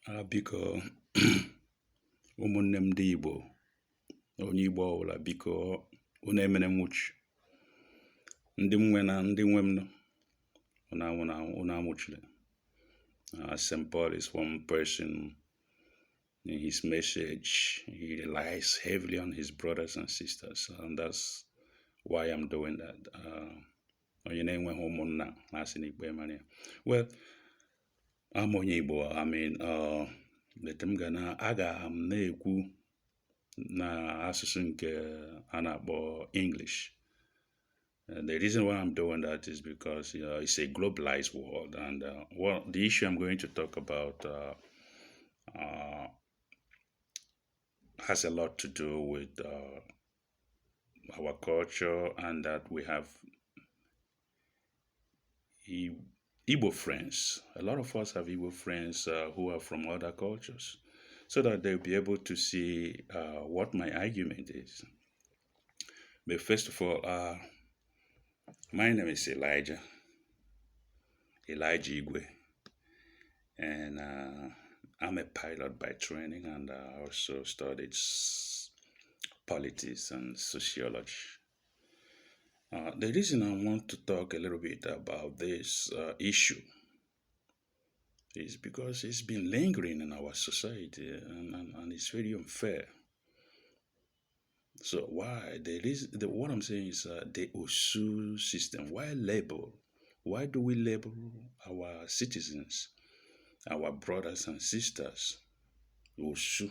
Biko ụmụnne m ndị Igbo, onye Igbo ọbụla biko unu emene nwụchi ndị nwe na ndị nwe m unu amụchile. St. Paul is one person. In his message, he relies heavily on his brothers and sisters, and that's why I'm doing that. Onye na-enweghị ụmụnna na-asị n'ikpe mara ya. Well, I'm onye Igbo. I mean, aga m na-ekwu na asụsụ nke a na-akpọ English. The reason why I'm doing that is because it's a globalized world, and the issue I'm going to talk about has a lot to do with our culture, and that we have Igbo friends. A lot of us have Igbo friends who are from other cultures, so that they'll be able to see what my argument is. But first of all, my name is Elijah Igwe, and I'm a pilot by training, and I also studied politics and sociology. The reason I want to talk a little bit about this issue is because it's been lingering in our society, and it's very unfair. So why? What I'm saying is the OSU system. Why do we label our citizens, our brothers and sisters, OSU?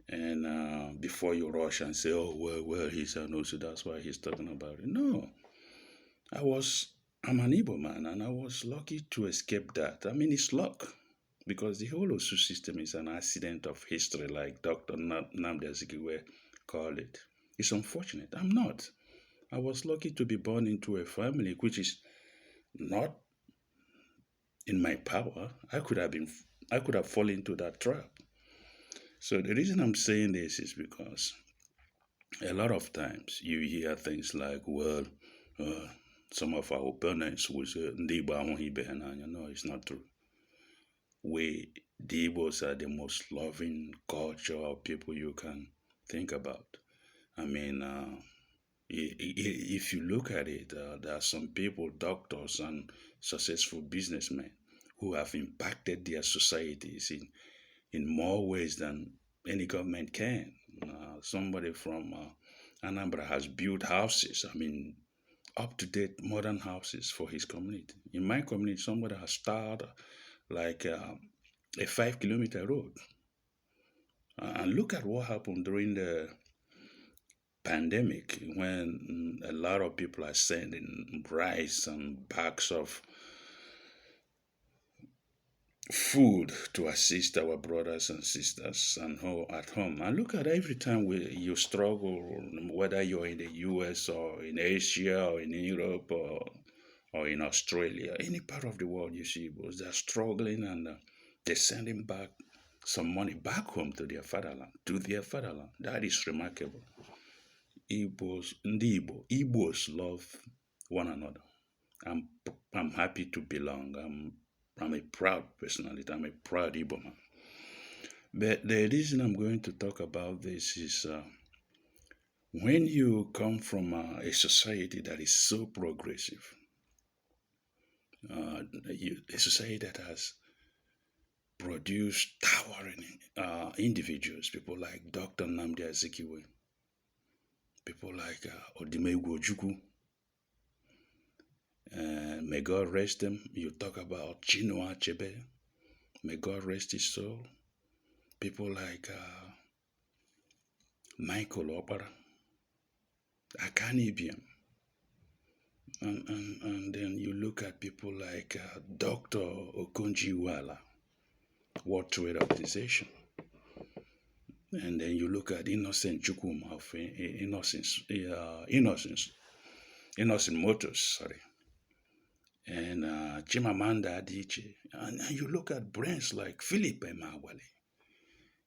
And before you rush and say, oh, well, he's an OSU, that's why he's talking about it. No, I'm an Igbo man, and I was lucky to escape that. I mean, it's luck, because the whole OSU system is an accident of history, like Dr. Nnamdi Azikiwe called it. It's unfortunate. I'm not. I was lucky to be born into a family which is not in my power. I could have fallen into that trap. So the reason I'm saying this is because a lot of times you hear things like, well, some of our opponents will say, no, it's not true. The Igbos are the most loving culture of people you can think about. I mean, if you look at it, there are some people, doctors and successful businessmen, who have impacted their societies in more ways than any government can. Somebody from Anambra has built houses, I mean, up-to-date modern houses for his community. In my community, somebody has started like a 5-kilometer road. And look at what happened during the pandemic, when a lot of people are sending rice and bags of food to assist our brothers and sisters at home. And look at every time you struggle, whether you're in the US or in Asia or in Europe or in Australia, any part of the world, you see, they're struggling, and they're sending back some money back home to their fatherland. That is remarkable. Igbos love one another. I'm happy to belong. I'm a proud personality. I'm a proud Igbo man. But the reason I'm going to talk about this is when you come from a society that is so progressive, a society that has produced towering individuals, people like Dr. Nnamdi Azikiwe, people like Odimegwu Ojukwu, may God rest them. You talk about Chinua Achebe, may God rest his soul. People like Michael Opara, Akanibiam. And then you look at people like Dr. Okonjo-Iweala, World Trade Organization. And then you look at Innocent Chukwuma of Innocent Motors, sorry. And Chimamanda Adichie. And you look at brains like Philip Emeagwali.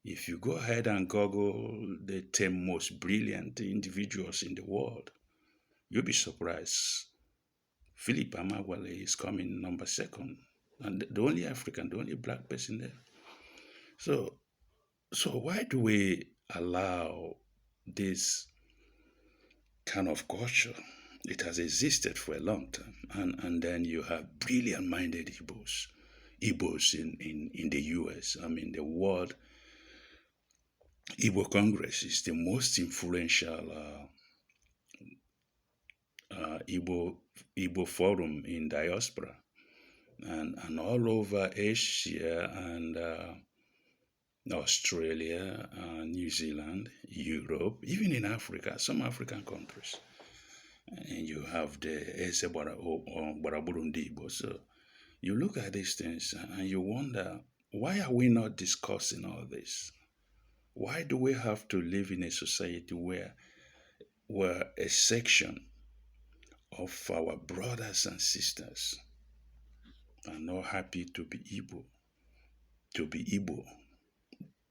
If you go ahead and Google the 10 most brilliant individuals in the world, you'll be surprised. Philip Emeagwali is coming number 2 and the only African, the only black person there. So, so why do we allow this kind of culture? It has existed for a long time, and then you have brilliant-minded Igbos in the U.S. I mean, the World Igbo Congress is the most influential Igbo forum in diaspora, and all over Asia and Australia, New Zealand, Europe, even in Africa, some African countries. And you have the Ese Baraburundi Igbo. So you look at these things and you wonder, why are we not discussing all this? Why do we have to live in a society where a section of our brothers and sisters are not happy to be Igbo,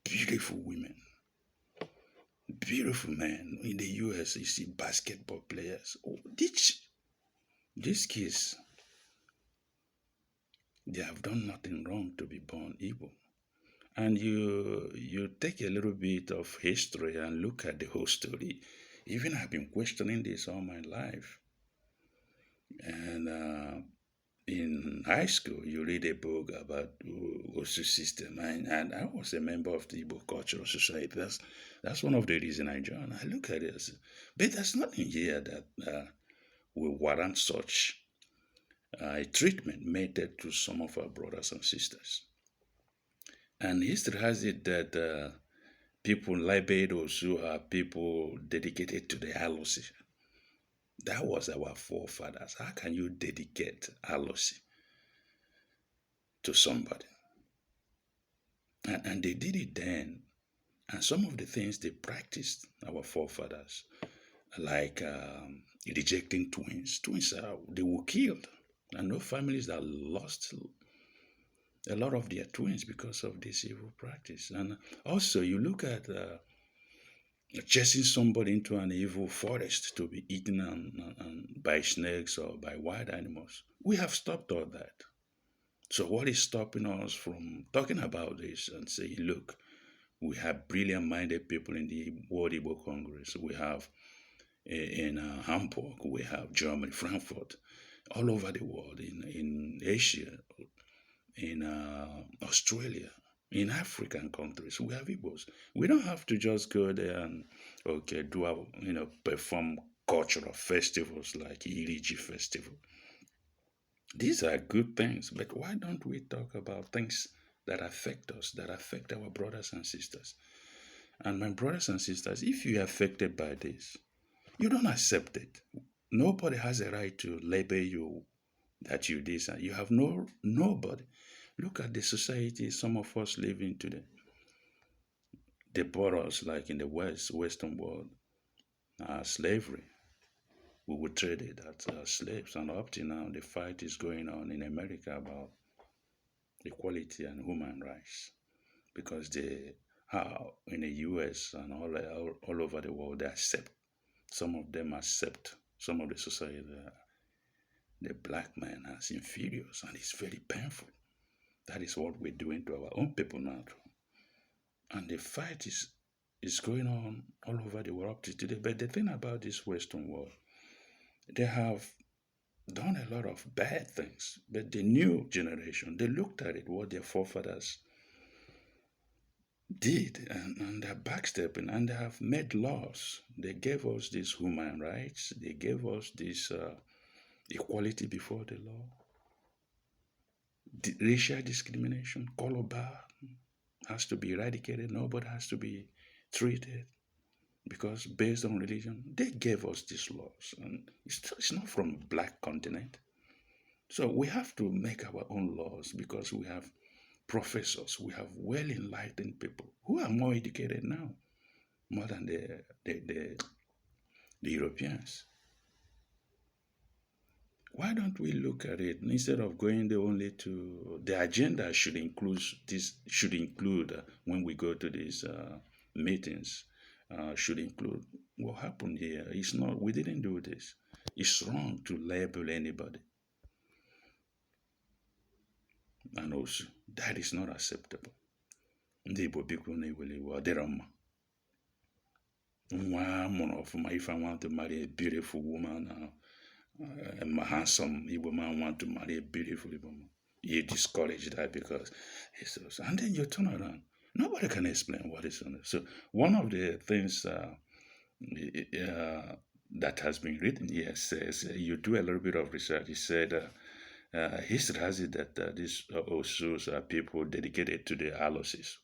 beautiful women, beautiful men. In the US, you see basketball players. Oh, these kids, they have done nothing wrong to be born Igbo. And you take a little bit of history and look at the whole story. Even I've been questioning this all my life. And in high school, you read a book about OSU system, and I was a member of the Igbo Cultural Society. That's one of the reasons I joined. I look at it as, but there's nothing here that will warrant such treatment meted to some of our brothers and sisters. And history has it that people like Barbados are people dedicated to the Alosi. That was our forefathers. How can you dedicate Alosi to somebody? And they did it then. And some of the things they practiced, our forefathers, like rejecting twins. Twins, they were killed. And no families that lost a lot of their twins because of this evil practice. And also, you look at chasing somebody into an evil forest to be eaten by snakes or by wild animals. We have stopped all that. So what is stopping us from talking about this and saying, look, we have brilliant-minded people in the World Igbo Congress. We have in Hamburg, we have Germany, Frankfurt, all over the world, in Asia, in Australia, in African countries, we have Igbos. We don't have to just go there and do our, perform cultural festivals like Iriji Festival. These are good things, but why don't we talk about things that affect us, that affect our brothers and sisters? And my brothers and sisters, if you are affected by this, you don't accept it. Nobody has a right to label you that you this, and you have nobody. Look at the society some of us live in today. They brought us, like in the Western world, slavery. We were traded as slaves, and up to now, the fight is going on in America about equality and human rights, because they are in the U.S. and all over the world. They accept. Some of them accept. Some of the society, the black man as inferiors, and it's very painful. That is what we're doing to our own people now. And the fight is going on all over the world up to today. But the thing about this Western world, they have done a lot of bad things. But the new generation, they looked at it, what their forefathers did, and they're backstepping, and they have made laws. They gave us these human rights. They gave us this equality before the law. Racial discrimination, color bar has to be eradicated. Nobody has to be treated because based on religion. They gave us these laws, and it's not from black continent. So we have to make our own laws because we have professors, we have well enlightened people who are more educated now, more than the Europeans. Why don't we look at it instead of going there only to the agenda should include this, should include when we go to these meetings, should include what happened here. It's not, we didn't do this. It's wrong to label anybody. and OSU. That is not acceptable. Ndị Igbo biko na-ewele iwe ọ dịrọ mma. Nwa mụrụ ọfụma, if I want to marry a beautiful woman, a handsome Igbo man want to marry a beautiful Igbo woman, you discourage that because it's also, and then you turn around. Nobody can explain what is on it. So one of the things that has been written here says you do a little bit of research. He said history has it that these Osus are people dedicated to the Alosis.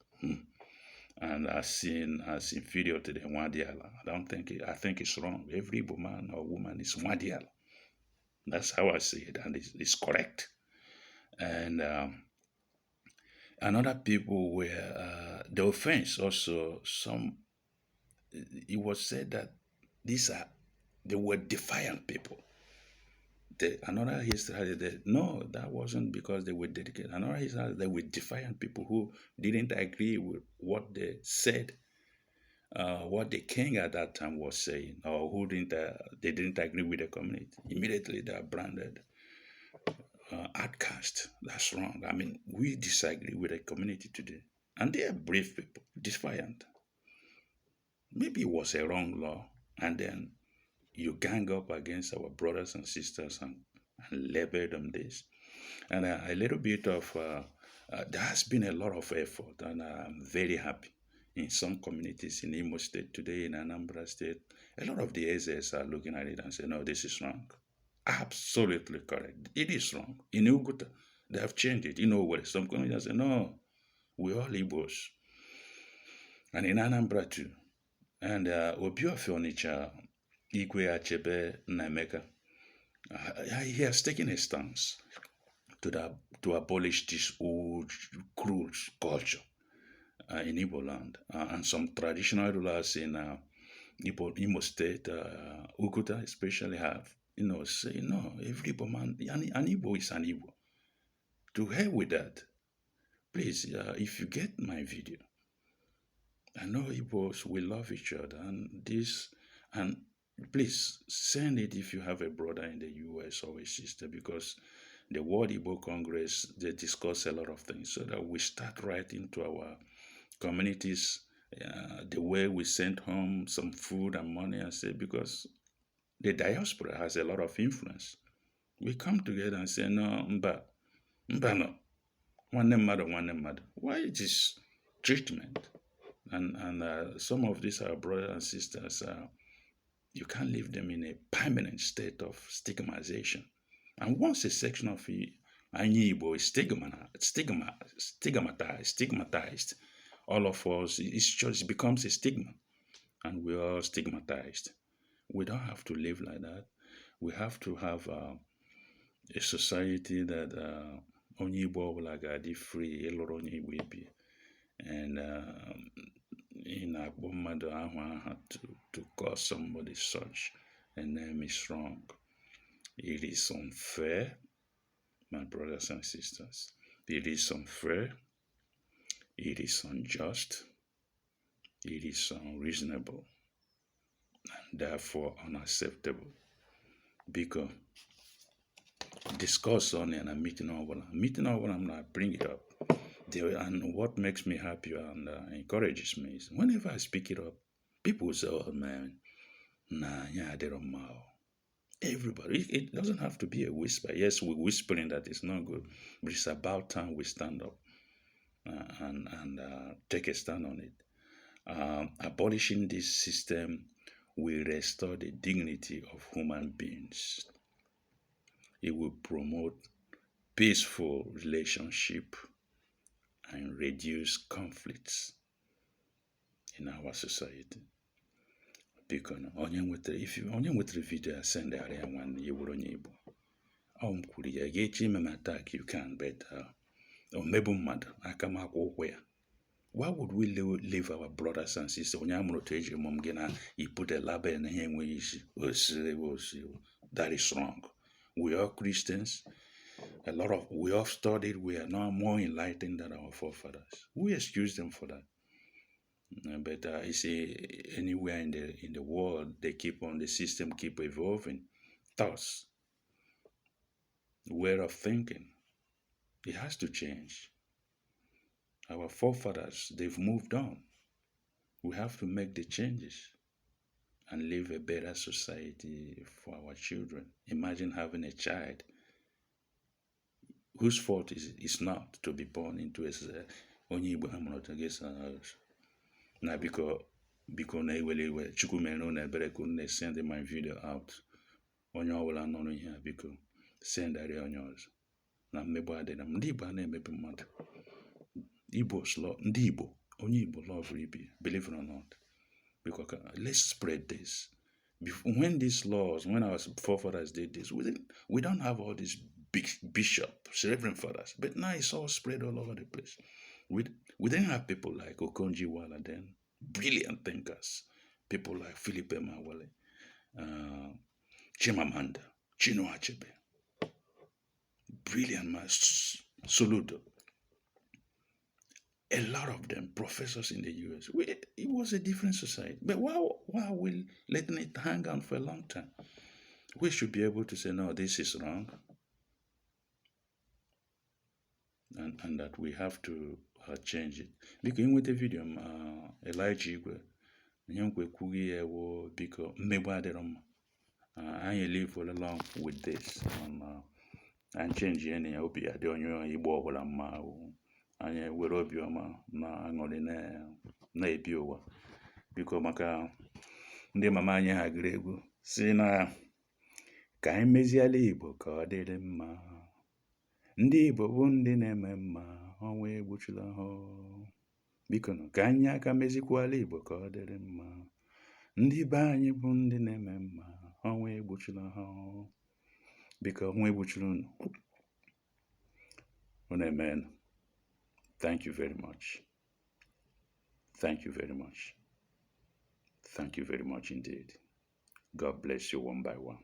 And are seen as inferior to the Wadiala. I think it's wrong. Every man or woman is Wadiala. That's how I see it, and it's correct. And another people were the offense also. It was said that they were defiant people. Another history had that no, that wasn't because they were dedicated. Another history had they were defiant people who didn't agree with what they said, what the king at that time was saying, or who they didn't agree with the community. Immediately they are branded outcast. That's wrong. I mean, we disagree with the community today, and they are brave people, defiant. Maybe it was a wrong law, and then you gang up against our brothers and sisters and label them this. And a little bit of, there has been a lot of effort, and I'm very happy. In some communities in Imo State today, in Anambra State, a lot of the AZs are looking at it and say, no, this is wrong. Absolutely correct. It is wrong. In Uguta, they have changed it. Where some communities say, no, we're all Igbos. And in Anambra too. And Obi of Onitsha, Igwe Achebe Nameka, he has taken a stance to abolish this old cruel culture in Igboland. And some traditional rulers in Imo State, Uguta especially, have, say, no, every Igbo man, an Igbo is an Igbo. To hell with that. Please, if you get my video, I know Igbos, we love each other, and please send it if you have a brother in the US or a sister, because the World Igbo Congress, they discuss a lot of things, so that we start writing to our communities the way we send home some food and money and say, because the diaspora has a lot of influence. We come together and say, no, mba no, one mother. Why is this treatment? And some of these are brothers and sisters, you can't leave them in a permanent state of stigmatization. And once a section of Igbo is stigmatized, all of us, it becomes a stigma, and we're all stigmatized. We don't have to live like that. We have to have a society that onye Igbo ọbụla ga-adị free ịlụrụ onye Igbo ibi, and na-akpọ mmadụ ahụ aha to call somebody such a name is wrong. It is unfair, my brothers and sisters. It is unfair. It is unjust. It is unreasonable, and therefore unacceptable. Because discuss on it and meeting over. I'm not bring it up. And what makes me happy and encourages me is whenever I speak it up, people say, oh man, nah, yeah, they don't know. Everybody, it doesn't have to be a whisper. Yes, we're whispering that it's not good, but it's about time we stand up and take a stand on it. Abolishing this system will restore the dignity of human beings. It will promote peaceful relationship and reduce conflicts in our society. Because onye nwetara video sendara ya nwanne ya wuru onye Igbo. Ọ m kwuru ya ga-echi ime m attack, you can, but omegbu mmadụ aka m akwụ ụkwụ ya. Why would we leave our brothers and sisters? Onye amụrụ otu ejiri mụọ m gị na you put a label na ihe enweghị isi. Osiri. That is wrong. We are Christians. We have studied. We are now more enlightened than our forefathers. We excuse them for that. But you see, anywhere in the world, the system keep evolving. Thus, way of thinking, It has to change. Our forefathers, they've moved on. We have to make the changes and leave a better society for our children. Imagine having a child whose fault is not to be born into a onye Igbo ha mụrụ otu ga-esi na biko na-ewele iwe Chukwu mere na ebere ka unu na-send my video out. Onye ọbụla nọrọ ihe a biko sendari onye ọzọ na mmegbu adịla m. Ndị Igbo a na-emebi mmadụ. Ndị Igbo, onye Igbo love ibe, believe it or not. Because let's spread this. When these laws, when our forefathers did this, we don't have all these big bishops, reverend fathers, but now it's all spread all over the place. We didn't have people like Okonjo-Iweala then, brilliant thinkers, people like Philip Emeagwali, Chimamanda, Chinua Achebe, brilliant man, Soludo. A lot of them, professors in the US. It was a different society. But why are we letting it hang on for a long time? We should be able to say, no, this is wrong. And that we have to change it. Because in with the video, Elijah Igwe, because I live for long with this and change any obi I don't know Igbo anyị were obiọma na aṅụrị na-ebi ụwa. Biko maka ndị mama anyị ha gụrụ egwu si na ka anyị meziala Igbo ka ọ dịrị mma. Ndị Igbo bụ ndị na-eme mma, ọnwa egbuchula ha. Biko ka anyị aka mezikwala Igbo ka ọ dịrị mma. Ndị be anyị bụ ndị na-eme mma, ọnwa egbuchula ha. Biko ọnwa egbuchula unu. Unu emeela. Thank you very much. Thank you very much. Thank you very much indeed. God bless you one by one.